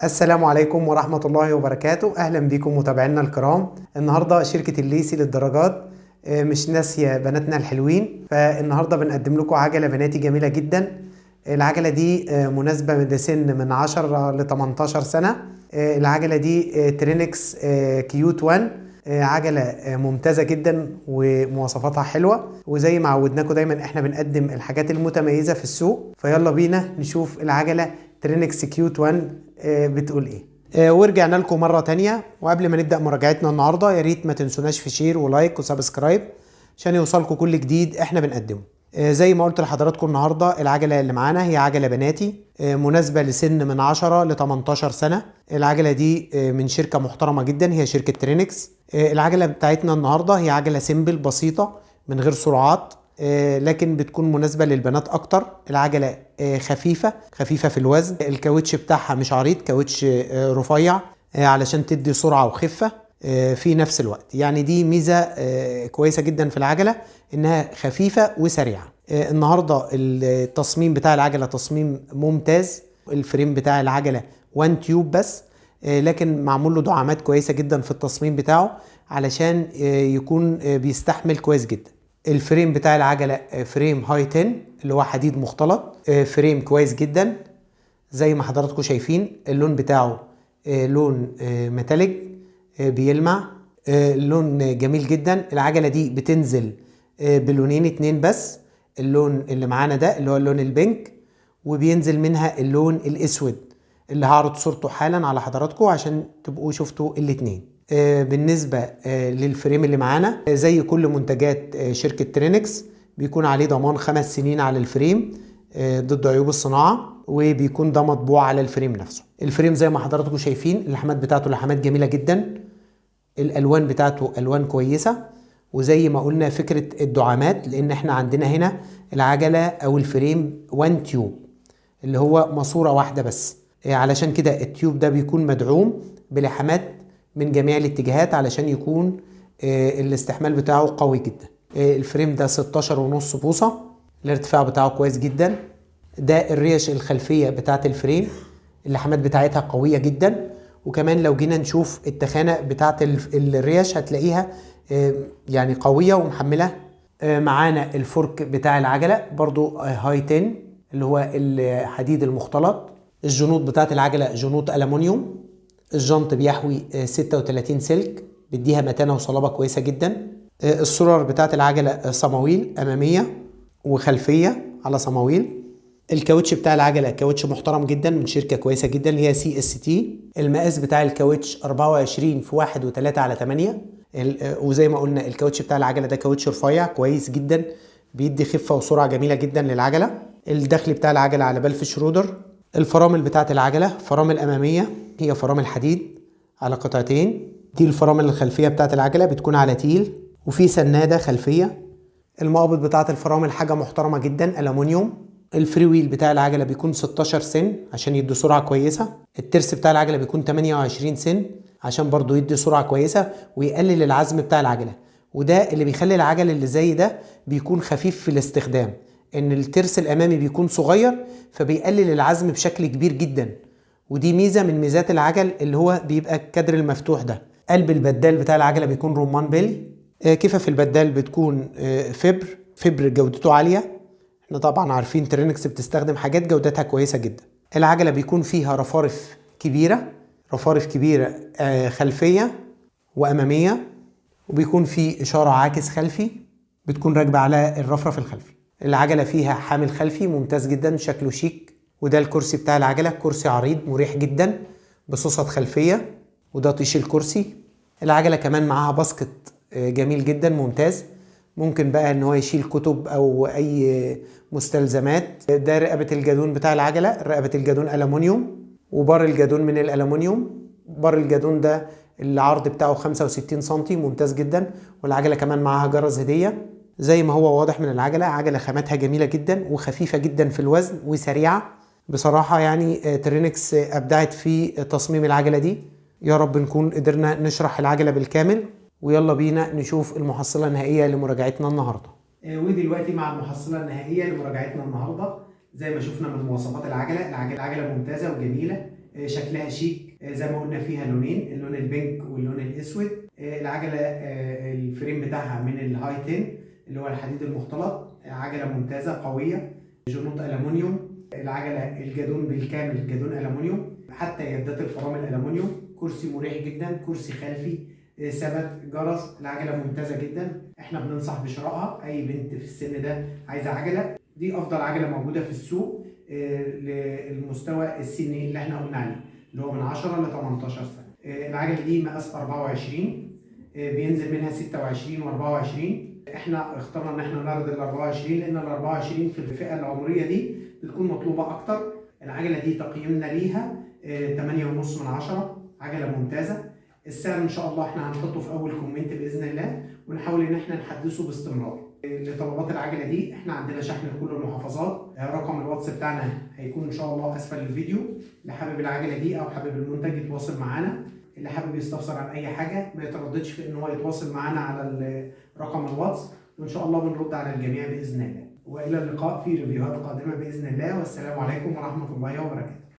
السلام عليكم ورحمة الله وبركاته. أهلا بكم متابعينا الكرام. النهاردة شركة الليسي للدراجات مش ناسية بناتنا الحلوين، فالنهاردة بنقدم لكم عجلة بناتي جميلة جدا. العجلة دي مناسبة لسن من 10 ل 18 سنة. العجلة دي ترينكس كيوت 1. عجلة ممتازة جدا ومواصفاتها حلوة، وزي ما عودناكم دايما احنا بنقدم الحاجات المتميزة في السوق. فيلا بينا نشوف العجلة ترينكس كيوت 1 بتقول ايه. ورجعنا لكم مرة تانية، وقبل ما نبدأ مراجعتنا النهاردة يا ريت ما تنسوناش في شير ولايك وسبسكرايب عشان يوصلكم كل جديد احنا بنقدمه. زي ما قلت لحضراتكم النهاردة العجلة اللي معانا هي عجلة بناتي مناسبة لسن من 10 ل 18 سنة. العجلة دي من شركة محترمة جدا، هي شركة ترينكس. العجلة بتاعتنا النهاردة هي عجلة سيمبل بسيطة من غير سرعات، لكن بتكون مناسبة للبنات أكتر. العجلة خفيفة في الوزن. الكاوتش بتاعها مش عريض، كاوتش رفيع علشان تدي سرعة وخفة في نفس الوقت. يعني دي ميزة كويسة جدا في العجلة، إنها خفيفة وسريعة. النهاردة التصميم بتاع العجلة تصميم ممتاز. الفريم بتاع العجلة 1 تيوب بس، لكن معمول له دعامات كويسة جدا في التصميم بتاعه علشان يكون بيستحمل كويس جدا. الفريم بتاع العجلة فريم هاي 10 اللي هو حديد مختلط، فريم كويس جدا زي ما حضراتكم شايفين. اللون بتاعه لون ميتاليك بيلمع، لون جميل جدا. العجلة دي بتنزل بلونين 2 بس، اللون اللي معانا ده اللي هو اللون البينك، وبينزل منها اللون الاسود اللي هعرض صورته حالا على حضراتكم عشان تبقوا شفتوا الاتنين. بالنسبة للفريم اللي معانا زي كل منتجات شركة ترينكس بيكون عليه ضمان 5 سنين على الفريم ضد عيوب الصناعة، وبيكون ده مطبوع على الفريم نفسه. الفريم زي ما حضراتكم شايفين اللحمات بتاعته لحمات جميلة جدا، الألوان بتاعته ألوان كويسة، وزي ما قلنا فكرة الدعامات، لأن احنا عندنا هنا العجلة أو الفريم 1 تيوب اللي هو ماسورة واحدة بس، علشان كده التيوب ده بيكون مدعوم بلحمات من جميع الاتجاهات علشان يكون الاستحمال بتاعه قوي جدا. الفريم ده 16.5 بوصة، الارتفاع بتاعه كويس جدا. ده الريش الخلفية بتاعت الفريم، اللحمات بتاعتها قوية جدا. وكمان لو جينا نشوف التخانة بتاعت الريش هتلاقيها يعني قوية ومحملة. معانا الفرك بتاع العجلة برضو هاي 10 اللي هو الحديد المختلط. الجنوط بتاعت العجلة جنوط ألمونيوم. الجنط بيحوي 36 سلك، بيديها متانة وصلابة كويسة جدا. السرر بتاعت العجلة صماويل أمامية وخلفية على صماويل. الكاوتش بتاع العجلة كاوتش محترم جدا من شركة كويسة جدا اللي هي CST. المقاس بتاع الكاوتش 24 في 1.3/8. وزي ما قلنا الكاوتش بتاع العجلة ده كاوتش رفيع كويس جدا، بيدي خفة وسرعة جميلة جدا للعجلة. الدخل بتاع العجلة على بلف شرودر. الفرامل بتاعت العجلة فرامل أمامية هي فرامل حديد على قطعتين. دي الفرامل الخلفية بتاعت العجلة بتكون على تيل، وفي سنادة خلفية. المقابض بتاعت الفرامل حاجة محترمة جدا ألمونيوم. الفري ويل بتاع العجلة بيكون 16 سن عشان يدي سرعة كويسة. الترس بتاع العجلة بيكون 28 سن عشان برضو يدي سرعة كويسة ويقلل العزم بتاع العجلة. وده اللي بيخلي العجل اللي زي ده بيكون خفيف في الاستخدام، ان الترس الامامي بيكون صغير فبيقلل العزم بشكل كبير جدا. ودي ميزة من ميزات العجل اللي هو بيبقى الكادر المفتوح ده. قلب البدال بتاع العجلة بيكون رمان بيل. كفف البدال بتكون فبر جودته عالية. احنا طبعا عارفين ترينكس بتستخدم حاجات جودتها كويسة جدا. العجلة بيكون فيها رفارف كبيرة خلفية وأمامية، وبيكون في إشارة عاكس خلفي بتكون راكبة على الرفرف الخلفي. العجلة فيها حامل خلفي ممتاز جدا شكله شيك. وده الكرسي بتاع العجلة، كرسي عريض مريح جدا بصوصات خلفية، وده طيش الكرسي. العجلة كمان معاها باسكت جميل جدا ممتاز، ممكن بقى ان هو يشيل كتب او اي مستلزمات. ده رقبة الجادون بتاع العجلة، رقبة الجادون ألمونيوم، وبار الجادون من الألمونيوم. بار الجادون ده العرض بتاعه 65 سنتي ممتاز جدا. والعجلة كمان معاها جرس هدية. زي ما هو واضح من العجلة، عجلة خاماتها جميلة جدا وخفيفة جدا في الوزن وسريعة. بصراحة يعني ترينكس أبدعت في تصميم العجلة دي. يا رب نكون قدرنا نشرح العجلة بالكامل، ويلا بينا نشوف المحصلة النهائية لمراجعتنا النهاردة. ودلوقتي مع المحصلة النهائية لمراجعتنا النهاردة. زي ما شفنا من مواصفات العجلة، العجلة ممتازة وجميلة، شكلها شيك. زي ما قلنا فيها لونين، اللون البينك واللون الاسود. العجله الفريم بتاعها من الهاي 10 اللي هو الحديد المختلط. عجله ممتازه قويه، جنوط الومنيوم. العجله الجادون بالكامل جادون الومنيوم، حتى يدات الفرامل الومنيوم. كرسي مريح جدا، كرسي خلفي، ثبت، جرس. العجله ممتازه جدا، احنا بننصح بشرائها. اي بنت في السن ده عايزه عجله، دي افضل عجله موجوده في السوق للمستوى السني اللي احنا قلنا عليه، اللي هو من 10 ل 18 سنه. العجله دي مقاس 24، بينزل منها 26 و24. احنا اخترنا ان احنا نعرض ال 24 لان ال 24 في الفئه العمريه دي بتكون مطلوبه اكتر. العجله دي تقييمنا ليها 8.5 من 10، عجله ممتازه. السعر ان شاء الله احنا هنحطه في اول كومنت باذن الله، ونحاول ان احنا نحدثه باستمرار. لطلبات العجله دي احنا عندنا شحن لكل المحافظات. رقم الواتس بتاعنا هيكون ان شاء الله اسفل الفيديو. اللي حابب العجله دي او حابب المنتج يتواصل معانا. اللي حابب يستفسر عن اي حاجه ما يترددش في ان هو يتواصل معانا على رقم الواتس، وان شاء الله بنرد على الجميع باذن الله. والى اللقاء في ريفيوهات قادمه باذن الله، والسلام عليكم ورحمه الله وبركاته.